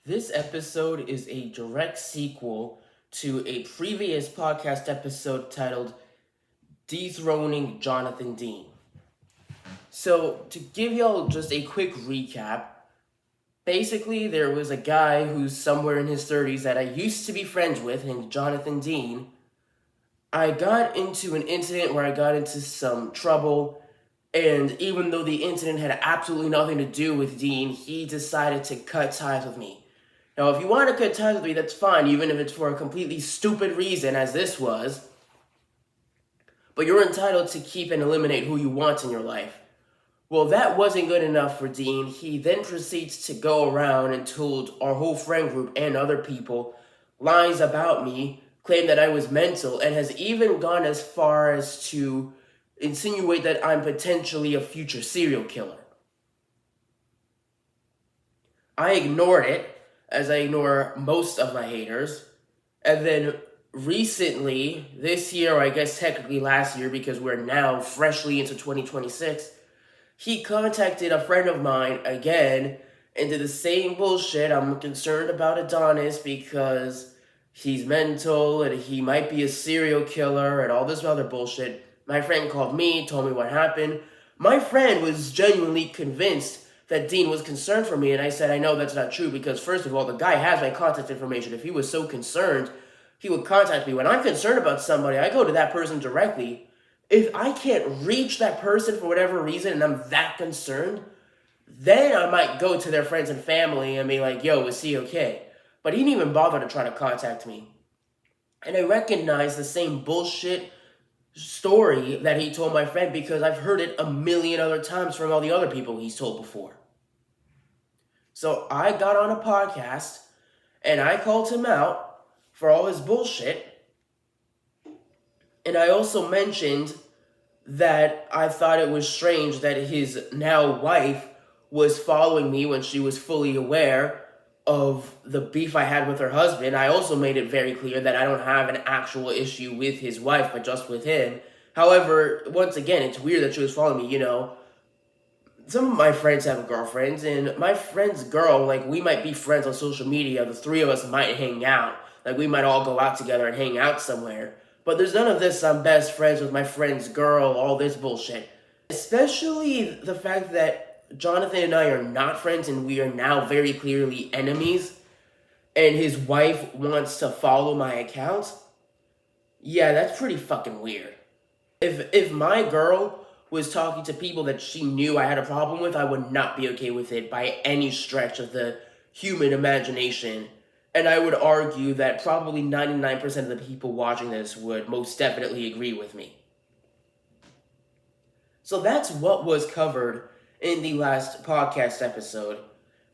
This episode is a direct sequel to a previous podcast episode titled Dethroning Jonathan Dean. So, to give y'all just a quick recap, basically there was a guy who's somewhere in his 30s that I used to be friends with named Jonathan Dean. I got into an incident where I got into some trouble, and even though the incident had absolutely nothing to do with Dean, he decided to cut ties with me. Now, if you want to cut ties with me, that's fine, even if it's for a completely stupid reason, as this was. But you're entitled to keep and eliminate who you want in your life. Well, that wasn't good enough for Dean. He then proceeds to go around and told our whole friend group and other people lies about me, claimed that I was mental, and has even gone as far as to insinuate that I'm potentially a future serial killer. I ignored it, as I ignore most of my haters. And then recently, this year, or I guess technically last year, because we're now freshly into 2026, he contacted a friend of mine again and did the same bullshit. I'm concerned about Adonis because he's mental and he might be a serial killer and all this other bullshit. My friend called me, told me what happened. My friend was genuinely convinced that Dean was concerned for me, and I said, I know that's not true because, first of all, the guy has my contact information. If he was so concerned, he would contact me. When I'm concerned about somebody, I go to that person directly. If I can't reach that person for whatever reason and I'm that concerned, then I might go to their friends and family and be like, yo, is he okay? But he didn't even bother to try to contact me. And I recognize the same bullshit story that he told my friend because I've heard it a million other times from all the other people he's told before. So I got on a podcast and I called him out for all his bullshit. And I also mentioned that I thought it was strange that his now wife was following me when she was fully aware of the beef I had with her husband. I also made it very clear that I don't have an actual issue with his wife, but just with him. However, once again, it's weird that she was following me. Some of my friends have girlfriends, and my friend's girl, we might be friends on social media. The three of us might hang out. We might all go out together and hang out somewhere. But there's none of this, I'm best friends with my friend's girl, all this bullshit. Especially the fact that Jonathan and I are not friends and we are now very clearly enemies, and his wife wants to follow my account. Yeah, that's pretty fucking weird. If my girl was talking to people that she knew I had a problem with, I would not be okay with it by any stretch of the human imagination. And I would argue that probably 99% of the people watching this would most definitely agree with me. So that's what was covered in the last podcast episode.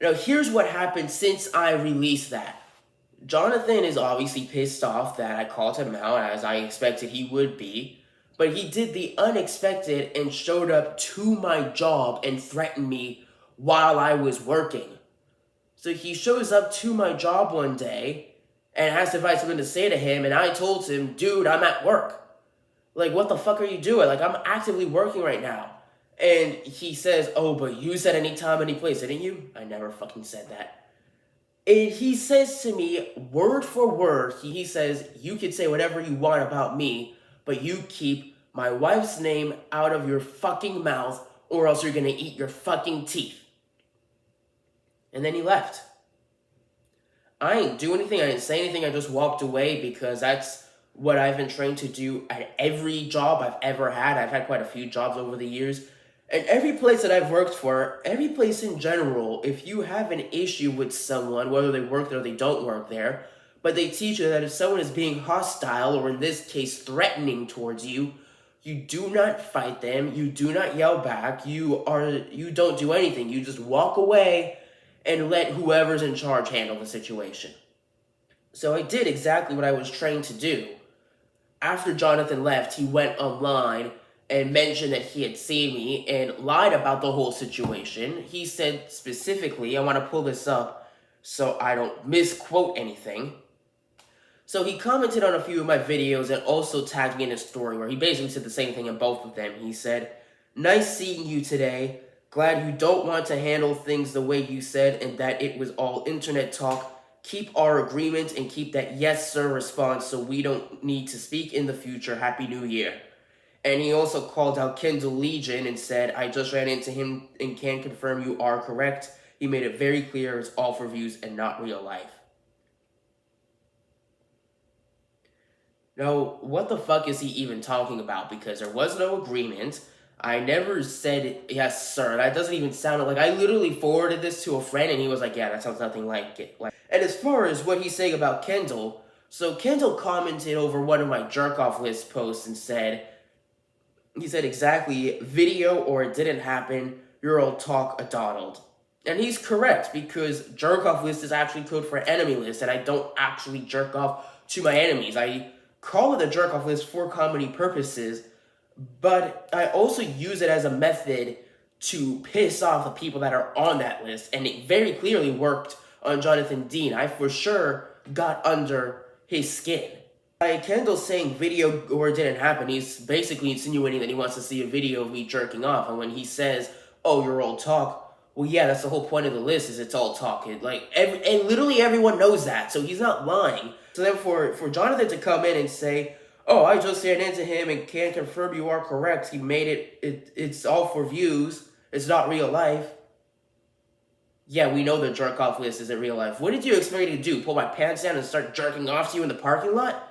Now, here's what happened since I released that. Jonathan is obviously pissed off that I called him out, as I expected he would be. But he did the unexpected and showed up to my job and threatened me while I was working. So he shows up to my job one day and asked if I had something to say to him, and I told him, dude, I'm at work. What the fuck are you doing? I'm actively working right now. And he says, oh, but you said anytime, any place, didn't you? I never fucking said that. And he says to me, word for word, he says, you can say whatever you want about me, but you keep my wife's name out of your fucking mouth or else you're gonna eat your fucking teeth. And then he left. I didn't do anything, I didn't say anything, I just walked away because that's what I've been trained to do at every job I've ever had. I've had quite a few jobs over the years. And every place that I've worked for, every place in general, if you have an issue with someone, whether they work there or they don't work there, but they teach you that if someone is being hostile, or in this case, threatening towards you, you do not fight them, you do not yell back, you don't do anything. You just walk away and let whoever's in charge handle the situation. So I did exactly what I was trained to do. After Jonathan left, he went online and mentioned that he had seen me and lied about the whole situation. He said specifically, I want to pull this up so I don't misquote anything. So he commented on a few of my videos and also tagged me in a story where he basically said the same thing in both of them. He said, nice seeing you today. Glad you don't want to handle things the way you said and that it was all internet talk. Keep our agreement and keep that yes sir response so we don't need to speak in the future. Happy New Year. And he also called out Kendall Legion and said, I just ran into him and can confirm you are correct. He made it very clear it's all for views and not real life. Now, what the fuck is he even talking about? Because there was no agreement. I never said yes, sir. That doesn't even sound like I literally forwarded this to a friend and he was like, yeah, that sounds nothing like it. And as far as what he's saying about Kendall, so Kendall commented over one of my jerk off list posts and he said exactly, video or it didn't happen, you're all talk a Donald. And he's correct because jerk off list is actually code for enemy list, and I don't actually jerk off to my enemies. I call it a jerk off list for comedy purposes, but I also use it as a method to piss off the people that are on that list, and it very clearly worked on Jonathan Dean. I for sure got under his skin. By Kendall saying video or it didn't happen, he's basically insinuating that he wants to see a video of me jerking off, and when he says, oh, you're all talk, well, yeah, that's the whole point of the list, is it's all talk. And literally everyone knows that, so he's not lying. So then for Jonathan to come in and say, oh, I just ran into him and can confirm you are correct, he made it's all for views, it's not real life. Yeah, we know the jerk-off list isn't real life. What did you expect me to do? Pull my pants down and start jerking off to you in the parking lot?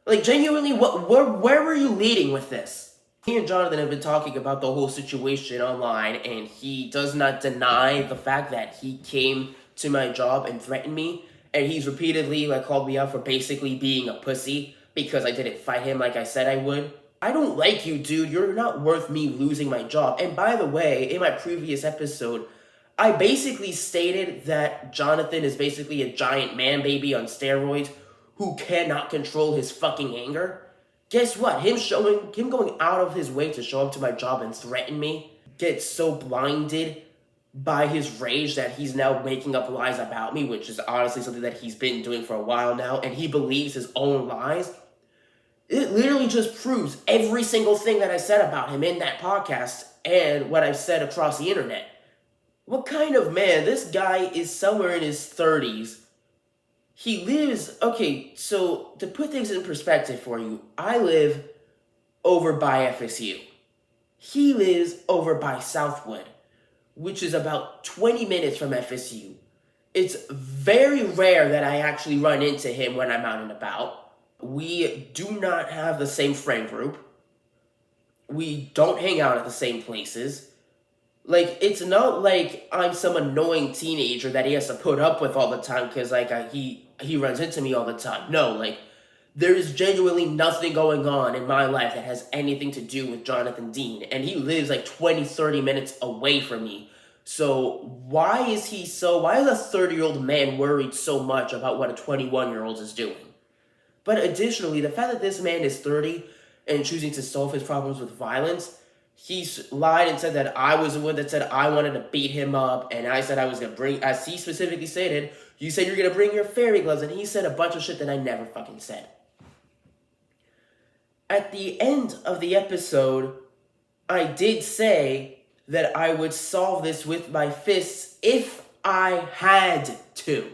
Like, genuinely, where were you leading with this? He and Jonathan have been talking about the whole situation online, and he does not deny the fact that he came to my job and threatened me, and he's repeatedly, called me out for basically being a pussy because I didn't fight him like I said I would. I don't like you, dude. You're not worth me losing my job. And by the way, in my previous episode, I basically stated that Jonathan is basically a giant man baby on steroids who cannot control his fucking anger. Guess what? Him going out of his way to show up to my job and threaten me, gets so blinded by his rage that he's now making up lies about me, which is honestly something that he's been doing for a while now, and he believes his own lies. It literally just proves every single thing that I said about him in that podcast and what I've said across the internet. What kind of man? This guy is somewhere in his 30s. He lives, okay, so to put things in perspective for you, I live over by FSU. He lives over by Southwood, which is about 20 minutes from FSU. It's very rare that I actually run into him when I'm out and about. We do not have the same friend group. We don't hang out at the same places. It's not like I'm some annoying teenager that he has to put up with all the time because, he runs into me all the time. No, there is genuinely nothing going on in my life that has anything to do with Jonathan Dean. And he lives 20, 30 minutes away from me. So why is a 30-year-old man worried so much about what a 21-year-old is doing? But additionally, the fact that this man is 30 and choosing to solve his problems with violence, he lied and said that I was the one that said I wanted to beat him up, and I said I was going to bring, as he specifically stated, you said you're going to bring your fairy gloves, and he said a bunch of shit that I never fucking said. At the end of the episode, I did say that I would solve this with my fists if I had to.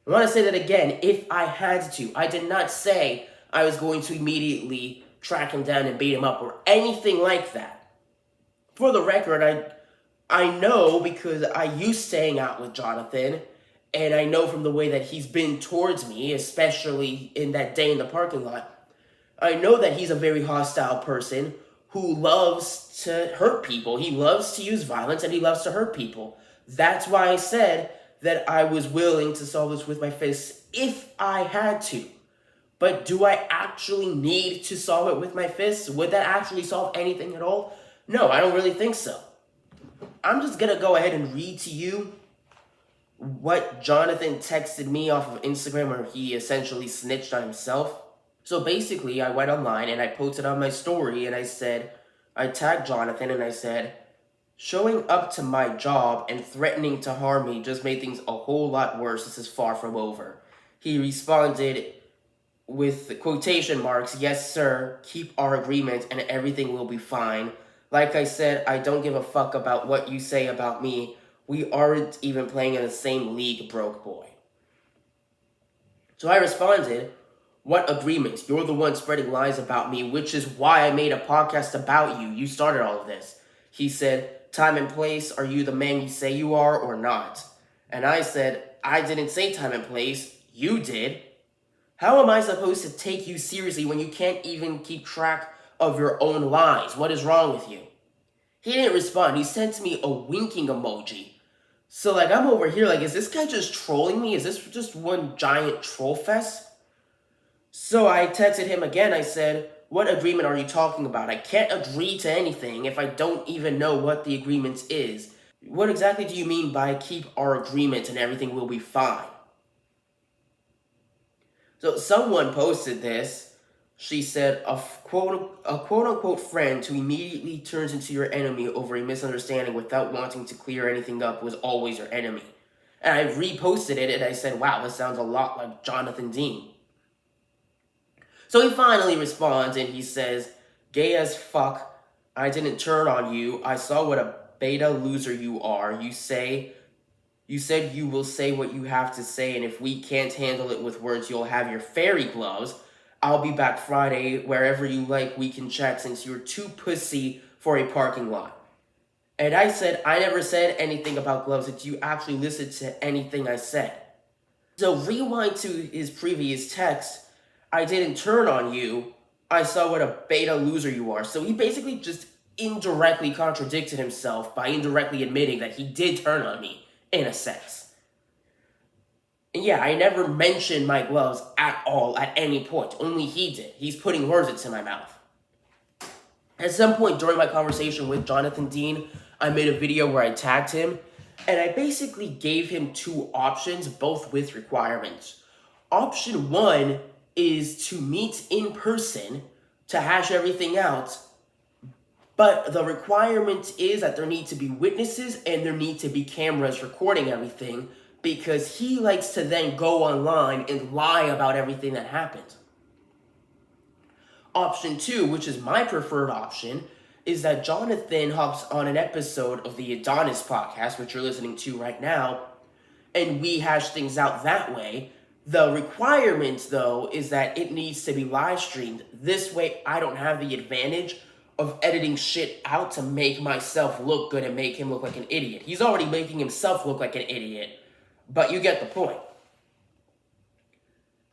I want to say that again, if I had to. I did not say I was going to immediately track him down and beat him up or anything like that. For the record, I know because I used to hang out with Jonathan, and I know from the way that he's been towards me, especially in that day in the parking lot, I know that he's a very hostile person who loves to hurt people. He loves to use violence and he loves to hurt people. That's why I said that I was willing to solve this with my fists if I had to. But do I actually need to solve it with my fists? Would that actually solve anything at all? No, I don't really think so. I'm just going to go ahead and read to you what Jonathan texted me off of Instagram, where he essentially snitched on himself. So basically, I went online and I posted on my story and I tagged Jonathan and I said, showing up to my job and threatening to harm me just made things a whole lot worse. This is far from over. He responded with the quotation marks, yes, sir, keep our agreement and everything will be fine. Like I said, I don't give a fuck about what you say about me. We aren't even playing in the same league, broke boy. So I responded, what agreements? You're the one spreading lies about me, which is why I made a podcast about you. You started all of this. He said, time and place, are you the man you say you are or not? And I said, I didn't say time and place. You did. How am I supposed to take you seriously when you can't even keep track of your own lies? What is wrong with you? He didn't respond. He sent me a winking emoji. So, like, I'm over here, like, is this guy just trolling me? Is this just one giant troll fest? So I texted him again. I said, what agreement are you talking about? I can't agree to anything if I don't even know what the agreement is. What exactly do you mean by keep our agreement and everything will be fine? So someone posted this. She said, a quote unquote friend who immediately turns into your enemy over a misunderstanding without wanting to clear anything up was always your enemy. And I reposted it and I said, wow, this sounds a lot like Jonathan Dean. So he finally responds and he says, gay as fuck, I didn't turn on you. I saw what a beta loser you are. You said you will say what you have to say, and if we can't handle it with words, you'll have your fairy gloves. I'll be back Friday. Wherever you like, we can chat since you're too pussy for a parking lot. And I said, I never said anything about gloves. Did you actually listen to anything I said? So rewind to his previous text. I didn't turn on you. I saw what a beta loser you are. So he basically just indirectly contradicted himself by indirectly admitting that he did turn on me, in a sense. And yeah, I never mentioned my gloves at all at any point. Only he did. He's putting words into my mouth. At some point during my conversation with Jonathan Dean, I made a video where I tagged him, and I basically gave him two options, both with requirements. Option one is to meet in person to hash everything out, but the requirement is that there need to be witnesses and there need to be cameras recording everything, because he likes to then go online and lie about everything that happened. Option two, which is my preferred option, is that Jonathan hops on an episode of the Adonis podcast, which you're listening to right now, and we hash things out that way. The requirement, though, is that it needs to be live streamed. This way, I don't have the advantage of editing shit out to make myself look good and make him look like an idiot. He's already making himself look like an idiot, but you get the point.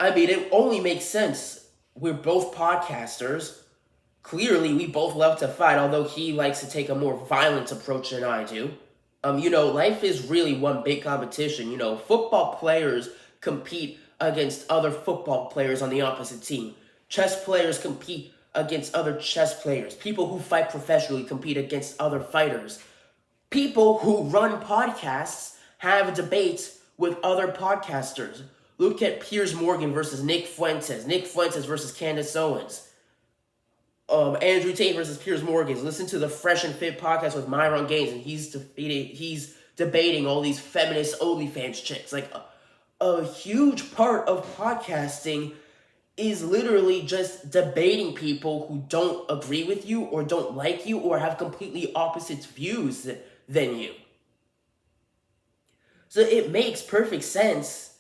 I mean, it only makes sense. We're both podcasters. Clearly, we both love to fight, although he likes to take a more violent approach than I do. Life is really one big competition. Football players compete against other football players on the opposite team. Chess players compete against other chess players. People who fight professionally compete against other fighters. People who run podcasts have debates with other podcasters. Look at Piers Morgan versus Nick Fuentes. Nick Fuentes versus Candace Owens. Andrew Tate versus Piers Morgan. Listen to the Fresh and Fit podcast with Myron Gaines, and he's debating all these feminist OnlyFans chicks. Like, a huge part of podcasting is literally just debating people who don't agree with you or don't like you or have completely opposite views than you. So it makes perfect sense.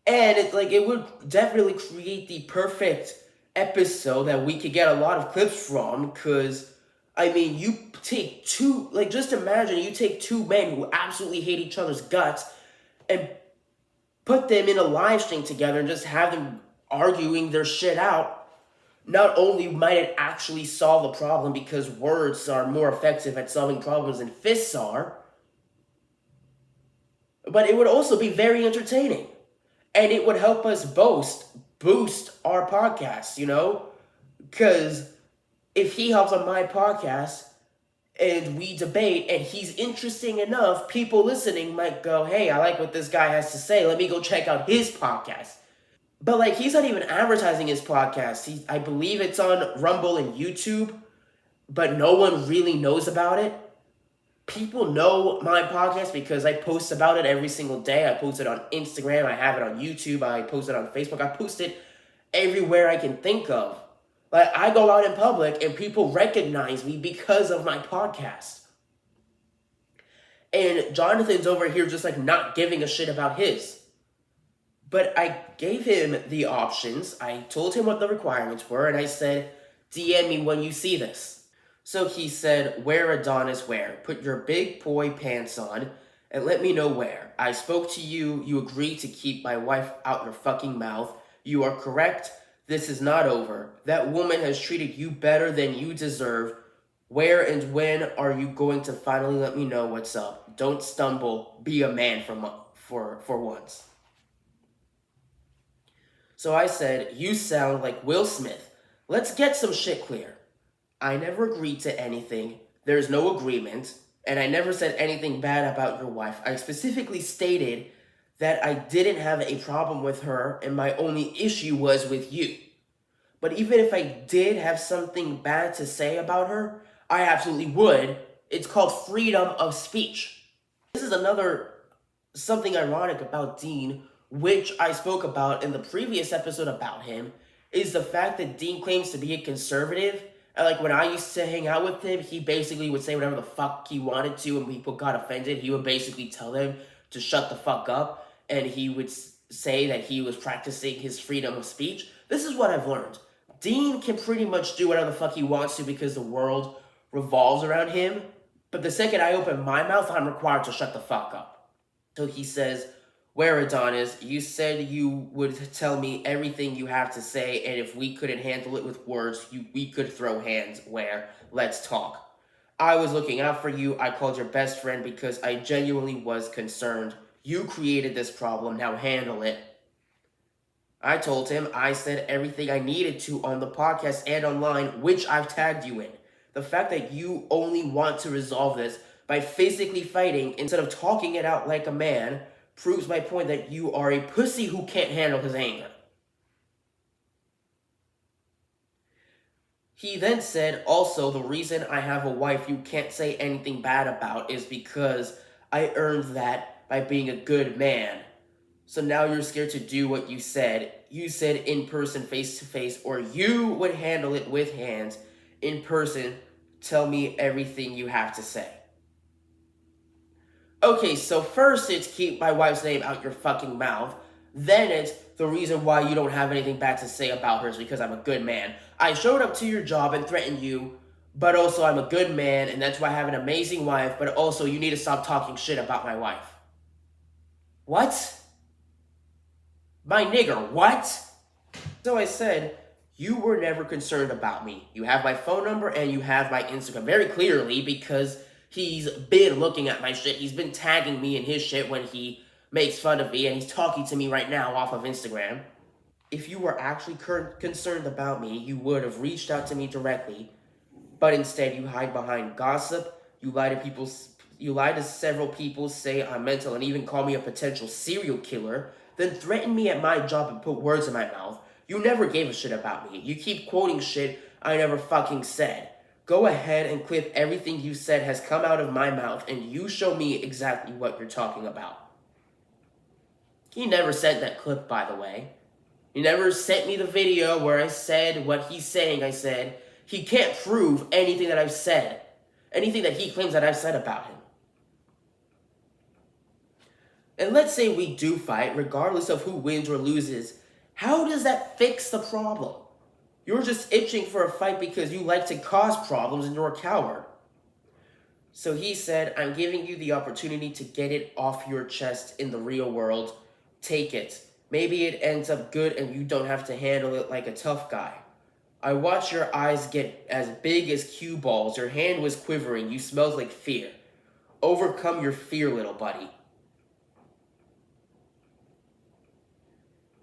And it would definitely create the perfect episode that we could get a lot of clips from, because, you take two, just imagine you take two men who absolutely hate each other's guts and put them in a live stream together and just have them arguing their shit out. Not only might it actually solve a problem, because words are more effective at solving problems than fists are, but it would also be very entertaining. And it would help us boost our podcast, Because if he hops on my podcast and we debate and he's interesting enough, people listening might go, hey, I like what this guy has to say. Let me go check out his podcast. But he's not even advertising his podcast. I believe it's on Rumble and YouTube, but no one really knows about it. People know my podcast because I post about it every single day. I post it on Instagram. I have it on YouTube. I post it on Facebook. I post it everywhere I can think of. Like, I go out in public and people recognize me because of my podcast. And Jonathan's over here just like not giving a shit about his. But I gave him the options. I told him what the requirements were, and I said, DM me when you see this. So he said, wear Adonis wear. Put your big boy pants on, and let me know where. I spoke to you. You agreed to keep my wife out your fucking mouth. You are correct. This is not over. That woman has treated you better than you deserve. Where and when are you going to finally let me know what's up? Don't stumble. Be a man for once. So I said, you sound like Will Smith. Let's get some shit clear. I never agreed to anything. There's no agreement. And I never said anything bad about your wife. I specifically stated that I didn't have a problem with her and my only issue was with you. But even if I did have something bad to say about her, I absolutely would. It's called freedom of speech. This is another something ironic about Dean, which I spoke about in the previous episode about him, is the fact that Dean claims to be a conservative. And like when I used to hang out with him, he basically would say whatever the fuck he wanted to, and people got offended. He would basically tell them to shut the fuck up, and he would say that he was practicing his freedom of speech. This is what I've learned. Dean can pretty much do whatever the fuck he wants to because the world revolves around him. But the second I open my mouth, I'm required to shut the fuck up. So he says, where Adonis, you said you would tell me everything you have to say, and if we couldn't handle it with words, we could throw hands. Where? Let's talk. I was looking out for you. I called your best friend because I genuinely was concerned. You created this problem. Now handle it. I told him I said everything I needed to on the podcast and online, which I've tagged you in. The fact that you only want to resolve this by physically fighting instead of talking it out like a man proves my point that you are a pussy who can't handle his anger. He then said, also, the reason I have a wife you can't say anything bad about is because I earned that by being a good man. So now you're scared to do what you said. You said in person, face to face, or you would handle it with hands. In person, tell me everything you have to say. Okay, so first it's keep my wife's name out your fucking mouth. Then it's the reason why you don't have anything bad to say about her is because I'm a good man. I showed up to your job and threatened you, but also I'm a good man, and that's why I have an amazing wife, but also you need to stop talking shit about my wife. What? My nigger, what? So I said, you were never concerned about me. You have my phone number and you have my Instagram very clearly because he's been looking at my shit. He's been tagging me in his shit when he makes fun of me, and he's talking to me right now off of Instagram. If you were actually concerned about me, you would have reached out to me directly, but instead you hide behind gossip. You lie to several people, say I'm mental, and even call me a potential serial killer, then threaten me at my job and put words in my mouth. You never gave a shit about me. You keep quoting shit I never fucking said. Go ahead and clip everything you said has come out of my mouth, and you show me exactly what you're talking about. He never sent that clip, by the way. He never sent me the video where I said what he's saying I said. He can't prove anything that I've said. Anything that he claims that I've said about him. And let's say we do fight, regardless of who wins or loses. How does that fix the problem? You're just itching for a fight because you like to cause problems and you're a coward. So he said, I'm giving you the opportunity to get it off your chest in the real world. Take it. Maybe it ends up good and you don't have to handle it like a tough guy. I watched your eyes get as big as cue balls. Your hand was quivering. You smelled like fear. Overcome your fear, little buddy.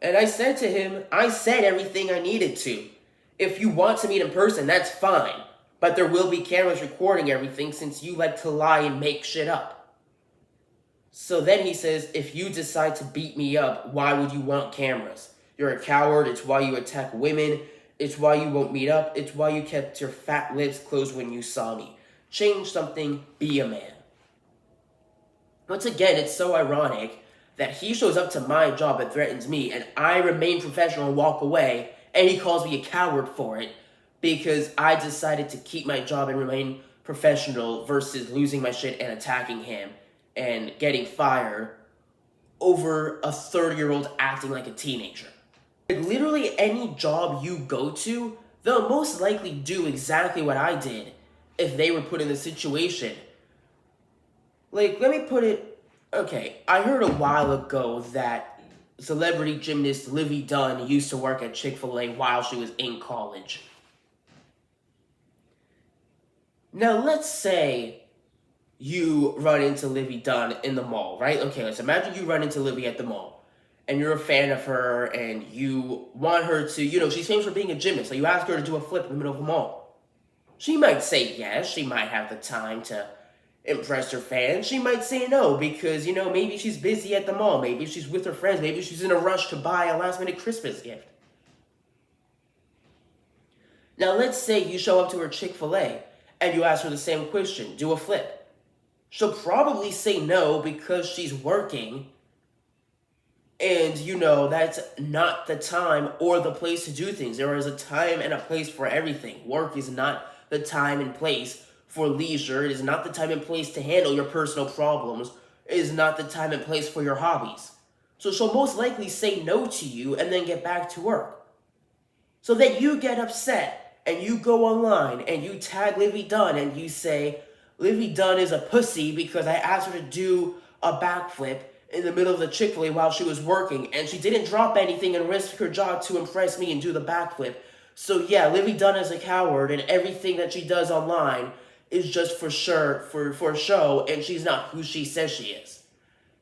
And I said to him, I said everything I needed to. If you want to meet in person, that's fine. But there will be cameras recording everything since you like to lie and make shit up. So then he says, if you decide to beat me up, why would you want cameras? You're a coward. It's why you attack women. It's why you won't meet up. It's why you kept your fat lips closed when you saw me. Change something. Be a man. Once again, it's so ironic that he shows up to my job and threatens me, and I remain professional and walk away, and he calls me a coward for it. because I decided to keep my job and remain professional versus losing my shit and attacking him and getting fired over a 30-year-old acting like a teenager. Like, literally any job you go to, they'll most likely do exactly what I did if they were put in the situation. Like, let me put it, okay, I heard a while ago that celebrity gymnast Livy Dunn used to work at Chick-fil-A while she was in college. Now, let's say you run into Livy Dunn in the mall, right? Okay, let's imagine you run into Livy at the mall, and you're a fan of her, and you want her to, she's famous for being a gymnast, so you ask her to do a flip in the middle of the mall. She might say yes, she might have the time to impress her fans. She might say no, because, maybe she's busy at the mall, maybe she's with her friends, maybe she's in a rush to buy a last-minute Christmas gift. Now, let's say you show up to her Chick-fil-A, and you ask her the same question, do a flip. She'll probably say no because she's working, and that's not the time or the place to do things. There is a time and a place for everything. Work is not the time and place for leisure. It is not the time and place to handle your personal problems. It is not the time and place for your hobbies. So she'll most likely say no to you and then get back to work. So then you get upset and you go online and you tag Livy Dunn and you say, Livy Dunn is a pussy because I asked her to do a backflip in the middle of the Chick-fil-A while she was working, and she didn't drop anything and risk her job to impress me and do the backflip. So yeah, Livy Dunn is a coward, and everything that she does online is just for show, and she's not who she says she is.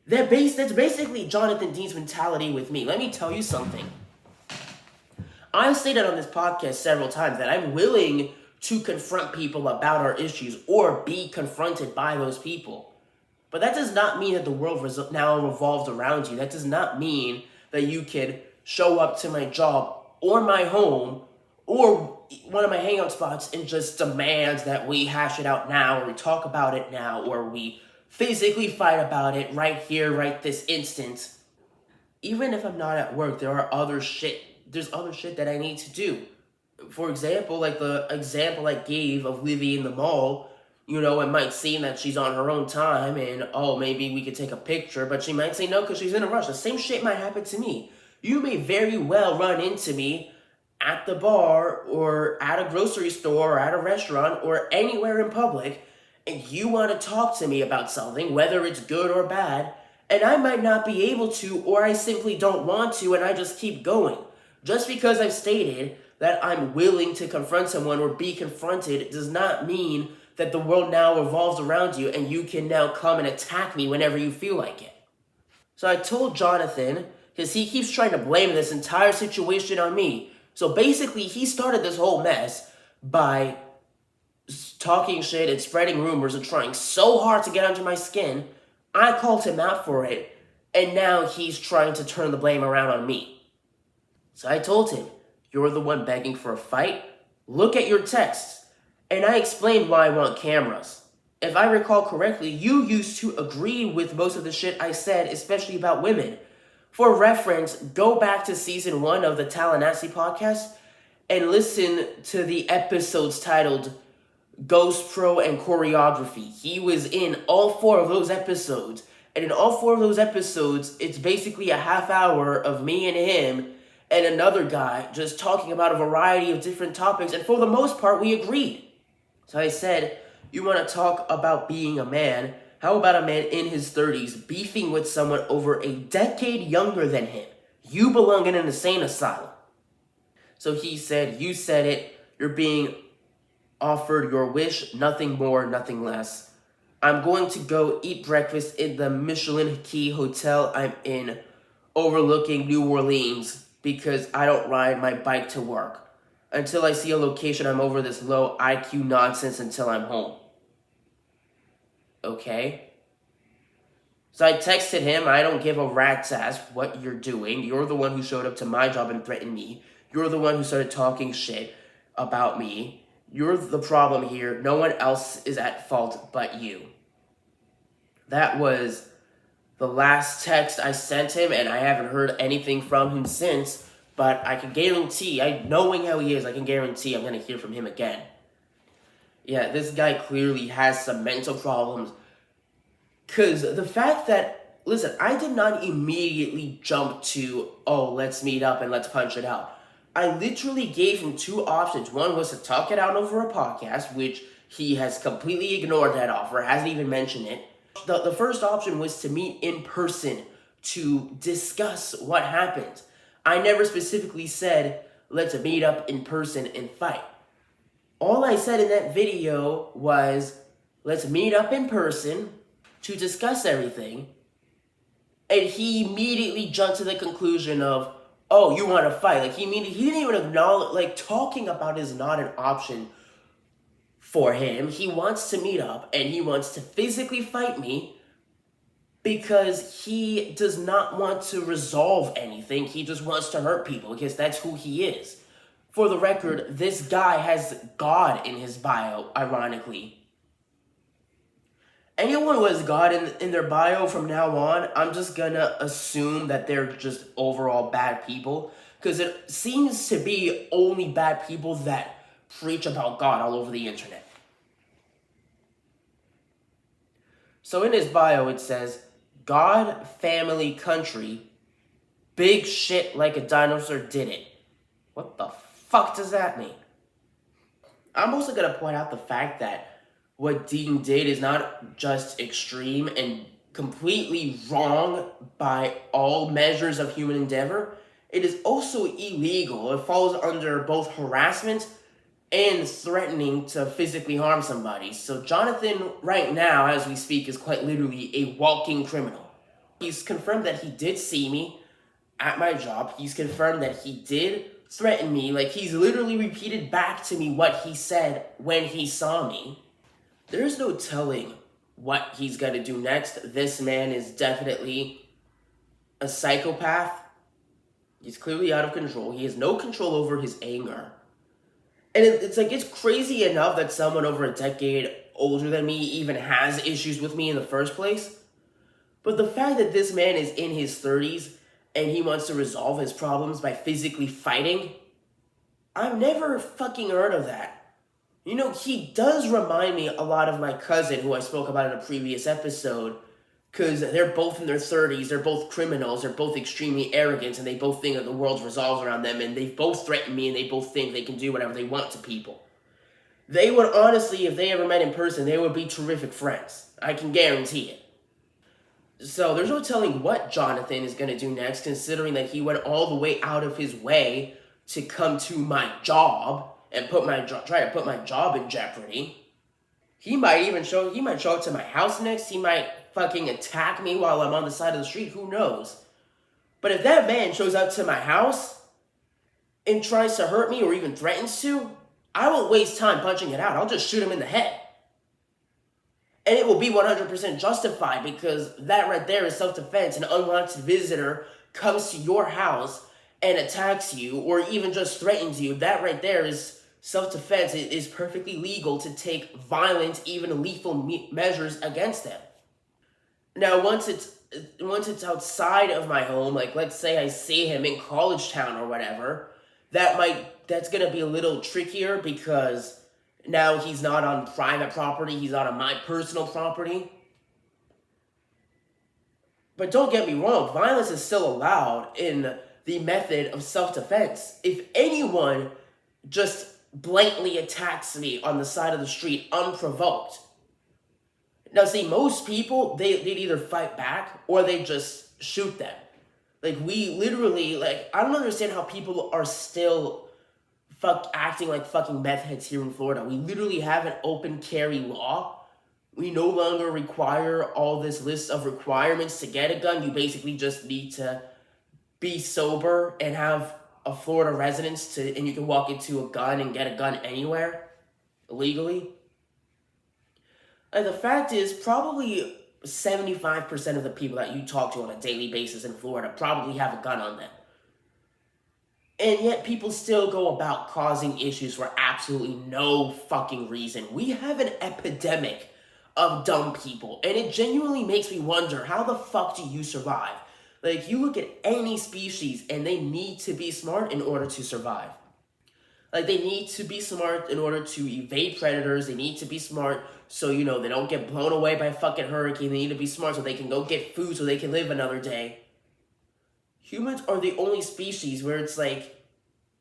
That's basically Jonathan Dean's mentality with me. Let me tell you something. I've stated on this podcast several times that I'm willing to confront people about our issues or be confronted by those people. But that does not mean that the world now revolves around you. That does not mean that you can show up to my job or my home or one of my hangout spots and just demand that we hash it out now, or we talk about it now, or we physically fight about it right here, right this instant. Even if I'm not at work, there's other shit that I need to do. For example, like the example I gave of Livy in the mall, it might seem that she's on her own time and, maybe we could take a picture, but she might say no because she's in a rush. The same shit might happen to me. You may very well run into me at the bar or at a grocery store or at a restaurant or anywhere in public, and you want to talk to me about something, whether it's good or bad, and I might not be able to, or I simply don't want to, and I just keep going. Just because I've stated that I'm willing to confront someone or be confronted does not mean that the world now revolves around you and you can now come and attack me whenever you feel like it. So I told Jonathan, because he keeps trying to blame this entire situation on me. So basically, he started this whole mess by talking shit and spreading rumors and trying so hard to get under my skin. I called him out for it, and now he's trying to turn the blame around on me. So I told him, you're the one begging for a fight? Look at your texts. And I explained why I want cameras. If I recall correctly, you used to agree with most of the shit I said, especially about women. For reference, go back to season 1 of the Tallahassee podcast and listen to the episodes titled Ghost Pro and Choreography. He was in all 4 of those episodes. And in all 4 of those episodes, it's basically a half hour of me and him and another guy just talking about a variety of different topics. And for the most part, we agreed. So I said, you want to talk about being a man? How about a man in his 30s beefing with someone over a decade younger than him? You belong in an insane asylum. So he said, you said it. You're being offered your wish, nothing more, nothing less. I'm going to go eat breakfast in the Michelin Key Hotel I'm in, overlooking New Orleans, because I don't ride my bike to work. Until I see a location, I'm over this low IQ nonsense until I'm home. Okay? So I texted him, I don't give a rat's ass what you're doing. You're the one who showed up to my job and threatened me. You're the one who started talking shit about me. You're the problem here. No one else is at fault but you. That was the last text I sent him, and I haven't heard anything from him since. But I can guarantee, knowing how he is, I can guarantee I'm going to hear from him again. Yeah, this guy clearly has some mental problems. Because the fact that, listen, I did not immediately jump to, oh, let's meet up and let's punch it out. I literally gave him two options. One was to talk it out over a podcast, which he has completely ignored that offer, hasn't even mentioned it. The first option was to meet in person to discuss what happened. I never specifically said, let's meet up in person and fight. All I said in that video was, let's meet up in person to discuss everything. And he immediately jumped to the conclusion of, oh, you want to fight. Like, he didn't even acknowledge, like, talking about is not an option for him. He wants to meet up and he wants to physically fight me because he does not want to resolve anything. He just wants to hurt people because that's who he is. For the record, this guy has God in his bio, ironically. Anyone who has God in their bio from now on, I'm just gonna assume that they're just overall bad people. Because it seems to be only bad people that preach about God all over the internet. So in his bio it says, God, family, country, big shit like a dinosaur did it. What the fuck does that mean? I'm also gonna point out the fact that what Dean did is not just extreme and completely wrong by all measures of human endeavor. It is also illegal. It falls under both harassment and threatening to physically harm somebody. So Jonathan, right now, as we speak, is quite literally a walking criminal. He's confirmed that he did see me at my job. He's confirmed that he did threaten me. Like, he's literally repeated back to me what he said when he saw me. There's no telling what he's going to do next. This man is definitely a psychopath. He's clearly out of control. He has no control over his anger. And it's crazy enough that someone over a decade older than me even has issues with me in the first place. But the fact that this man is in his 30s and he wants to resolve his problems by physically fighting, I've never fucking heard of that. You know, he does remind me a lot of my cousin, who I spoke about in a previous episode, because they're both in their 30s, they're both criminals, they're both extremely arrogant, and they both think that the world revolves around them, and they both threaten me, and they both think they can do whatever they want to people. They would honestly, if they ever met in person, they would be terrific friends. I can guarantee it. So there's no telling what Jonathan is going to do next, considering that he went all the way out of his way to come to my job and try to put my job in jeopardy. He might show up to my house next. He might fucking attack me while I'm on the side of the street. Who knows? But if that man shows up to my house and tries to hurt me or even threatens to, I won't waste time punching it out. I'll just shoot him in the head. And it will be 100% justified, because that right there is self-defense. An unwanted visitor comes to your house and attacks you or even just threatens you. That right there is self-defense. It is perfectly legal to take violent, even lethal measures against them. Now, once it's outside of my home, like let's say I see him in College Town or whatever, that's gonna be a little trickier, because now he's not on private property, he's not on my personal property. But don't get me wrong, violence is still allowed in the method of self-defense. If anyone just blatantly attacks me on the side of the street unprovoked, now see, most people, they'd either fight back or they just shoot them. Like, we literally, I don't understand how people are still acting like fucking meth heads here in Florida. We literally have an open carry law. We no longer require all this list of requirements to get a gun. You basically just need to be sober and have a Florida residence and you can walk into a gun and get a gun anywhere legally. And the fact is, probably 75% of the people that you talk to on a daily basis in Florida probably have a gun on them. And yet people still go about causing issues for absolutely no fucking reason. We have an epidemic of dumb people, and it genuinely makes me wonder, how the fuck do you survive? Like, you look at any species and they need to be smart in order to survive. Like, they need to be smart in order to evade predators. They need to be smart so, they don't get blown away by a fucking hurricane. They need to be smart so they can go get food so they can live another day. Humans are the only species where it's like,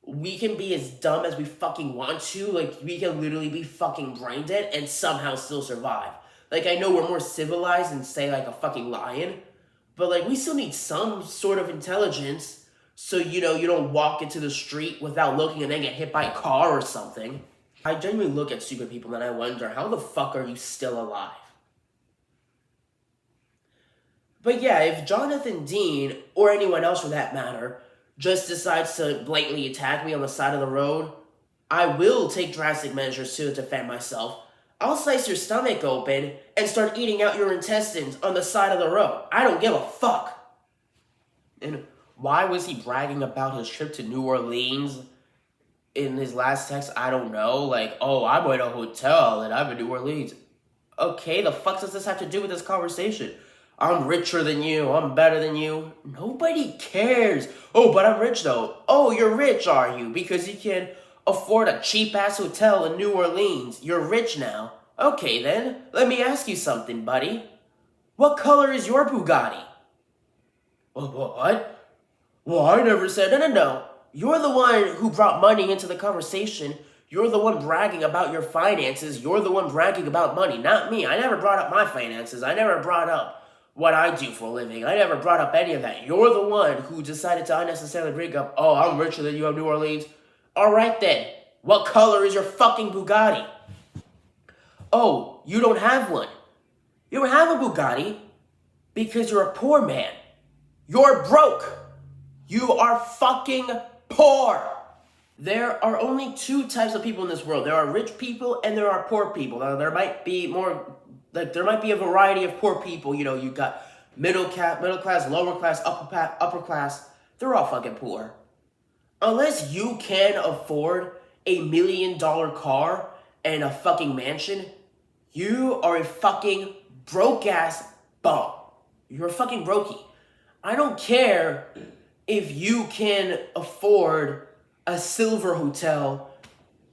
we can be as dumb as we fucking want to. Like, we can literally be fucking brain dead and somehow still survive. Like, I know we're more civilized than, say, like, a fucking lion. But, like, we still need some sort of intelligence. So, you don't walk into the street without looking and then get hit by a car or something. I genuinely look at stupid people and I wonder, how the fuck are you still alive? But yeah, if Jonathan Dean, or anyone else for that matter, just decides to blatantly attack me on the side of the road, I will take drastic measures to defend myself. I'll slice your stomach open and start eating out your intestines on the side of the road. I don't give a fuck. And why was he bragging about his trip to New Orleans in his last text? I don't know. Like, oh, I'm in a hotel and I'm in New Orleans. Okay, the fuck does this have to do with this conversation? I'm richer than you. I'm better than you. Nobody cares. Oh, but I'm rich though. Oh, you're rich, are you? Because you can afford a cheap-ass hotel in New Orleans. You're rich now. Okay then, let me ask you something, buddy. What color is your Bugatti? What? Well, I never said, no. You're the one who brought money into the conversation. You're the one bragging about your finances. You're the one bragging about money, not me. I never brought up my finances. I never brought up what I do for a living. I never brought up any of that. You're the one who decided to unnecessarily bring up, oh, I'm richer than you in New Orleans. All right then. What color is your fucking Bugatti? Oh, you don't have one. You don't have a Bugatti because you're a poor man. You're broke. You are fucking poor. There are only two types of people in this world. There are rich people and there are poor people. Now, there might be a variety of poor people. You got middle class, lower class, upper class. They're all fucking poor. Unless you can afford $1 million car and a fucking mansion, you are a fucking broke-ass bum. You're a fucking brokey. I don't care if you can afford a silver hotel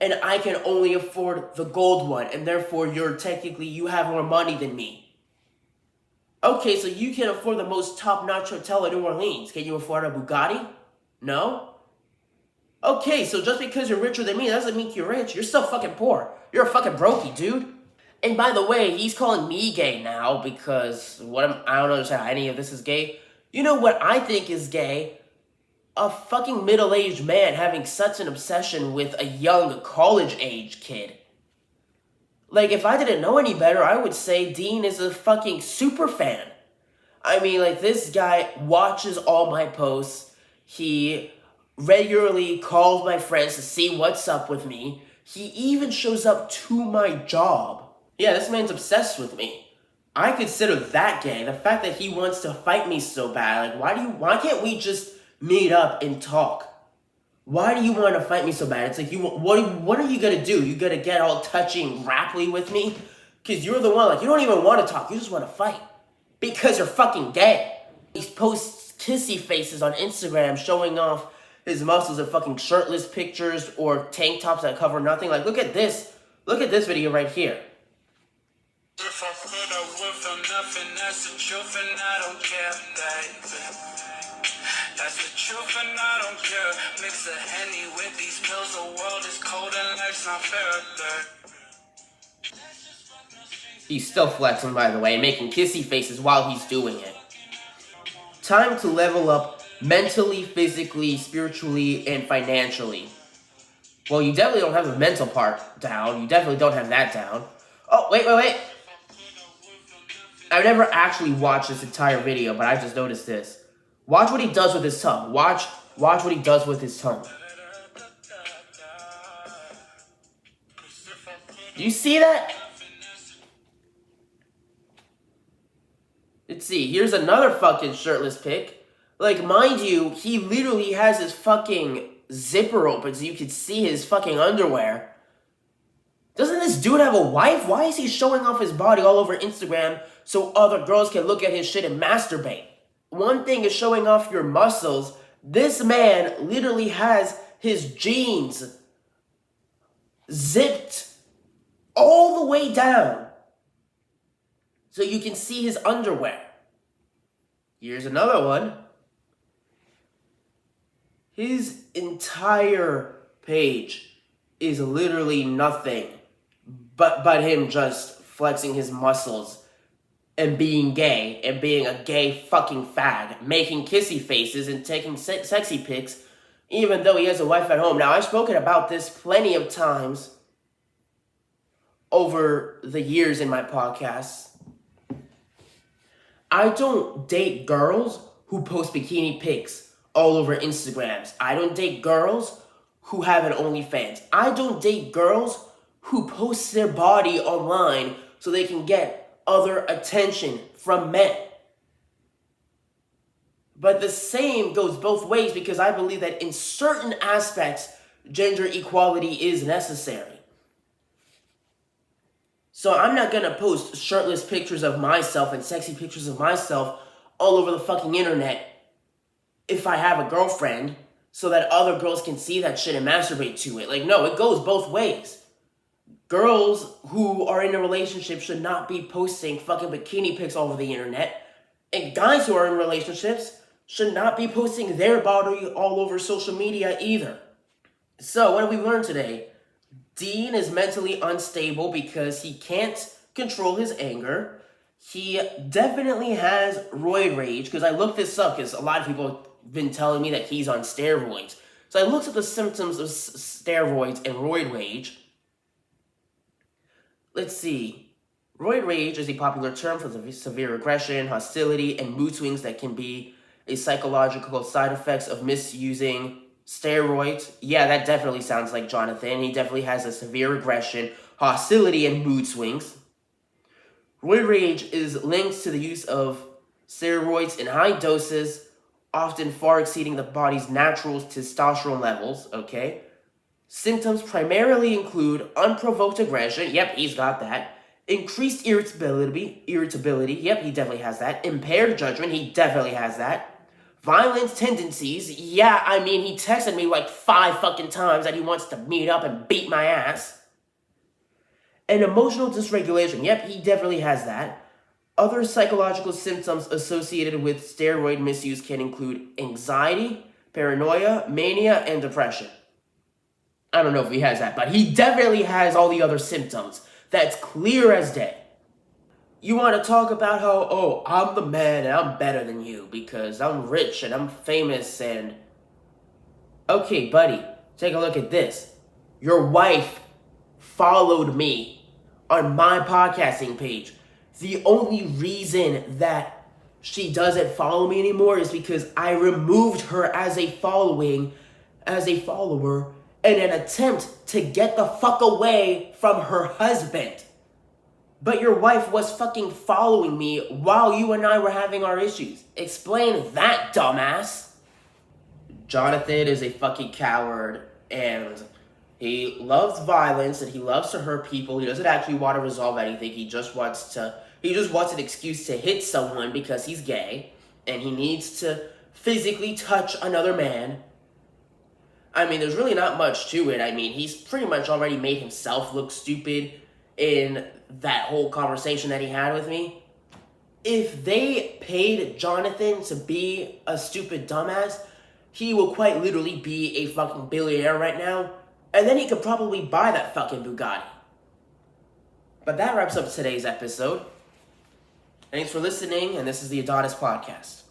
and I can only afford the gold one, and therefore you have more money than me. Okay, so you can afford the most top-notch hotel in New Orleans. Can you afford a Bugatti? No? Okay, so just because you're richer than me, that doesn't mean you're rich. You're still fucking poor. You're a fucking brokey, dude. And by the way, he's calling me gay now because I don't understand how any of this is gay. You know what I think is gay? A fucking middle-aged man having such an obsession with a young college-age kid. Like, if I didn't know any better, I would say Dean is a fucking super fan. I mean, like, this guy watches all my posts. He regularly calls my friends to see what's up with me. He even shows up to my job. Yeah, this man's obsessed with me. I consider that gay. The fact that he wants to fight me so bad. Like, why can't we just meet up and talk? Why do you want to fight me so bad? It's like, what are you gonna do? You gonna get all touchy and grapply with me? Because you're the one, like, you don't even want to talk. You just want to fight. Because you're fucking gay. He posts kissy faces on Instagram showing off his muscles in fucking shirtless pictures or tank tops that cover nothing. Like, look at this. Look at this video right here. If I put up with nothing, that's the truth and I don't care, baby. That's the truth and I don't care. Mix a Henny with these pills, the world is cold and life's not fair, baby. He's still flexing, by the way, making kissy faces while he's doing it. Time to level up mentally, physically, spiritually, and financially. Well, you definitely don't have the mental part down. You definitely don't have that down. Oh, wait. I've never actually watched this entire video, but I just noticed this. Watch what he does with his tongue. Watch what he does with his tongue. Do you see that? Let's see. Here's another fucking shirtless pic. Like, mind you, he literally has his fucking zipper open so you can see his fucking underwear. Doesn't this dude have a wife? Why is he showing off his body all over Instagram so other girls can look at his shit and masturbate? one thing is showing off your muscles. This man literally has his jeans zipped all the way down so you can see his underwear. Here's another one. His entire page is literally nothing but him just flexing his muscles and being gay and being a gay fucking fag, making kissy faces and taking sexy pics, even though he has a wife at home. Now, I've spoken about this plenty of times over the years in my podcasts. I don't date girls who post bikini pics all over Instagrams. I don't date girls who have an OnlyFans. I don't date girls who post their body online so they can get other attention from men. But the same goes both ways, because I believe that in certain aspects, gender equality is necessary. So I'm not gonna post shirtless pictures of myself and sexy pictures of myself all over the fucking internet if I have a girlfriend so that other girls can see that shit and masturbate to it. Like, no, it goes both ways. Girls who are in a relationship should not be posting fucking bikini pics all over the internet. And guys who are in relationships should not be posting their body all over social media either. So, what have we learned today? Dean is mentally unstable because he can't control his anger. He definitely has roid rage, because I looked this up because a lot of people have been telling me that he's on steroids. So I looked at the symptoms of steroids and roid rage. Let's see. Roid rage is a popular term for the severe aggression, hostility, and mood swings that can be a psychological side effects of misusing steroids. Yeah, that definitely sounds like Jonathan. He definitely has a severe aggression, hostility, and mood swings. Roid rage is linked to the use of steroids in high doses, often far exceeding the body's natural testosterone levels, okay? Symptoms primarily include unprovoked aggression, yep, he's got that. Increased irritability, yep, he definitely has that. Impaired judgment, he definitely has that. Violent tendencies, yeah, I mean, he texted me like 5 fucking times that he wants to meet up and beat my ass. And emotional dysregulation, yep, he definitely has that. Other psychological symptoms associated with steroid misuse can include anxiety, paranoia, mania, and depression. I don't know if he has that, but he definitely has all the other symptoms. That's clear as day. You want to talk about how, oh, I'm the man and I'm better than you because I'm rich and I'm famous and... Okay, buddy, take a look at this. Your wife followed me on my podcasting page. The only reason that she doesn't follow me anymore is because I removed her as a follower, in an attempt to get the fuck away from her husband. But your wife was fucking following me while you and I were having our issues. Explain that, dumbass. Jonathan is a fucking coward, and he loves violence, and he loves to hurt people. He doesn't actually want to resolve anything. He just wants an excuse to hit someone because he's gay, and he needs to physically touch another man. I mean, there's really not much to it. I mean, he's pretty much already made himself look stupid in that whole conversation that he had with me. If they paid Jonathan to be a stupid dumbass, he will quite literally be a fucking billionaire right now, and then he could probably buy that fucking Bugatti. But that wraps up today's episode. Thanks for listening, and this is the Adonis Podcast.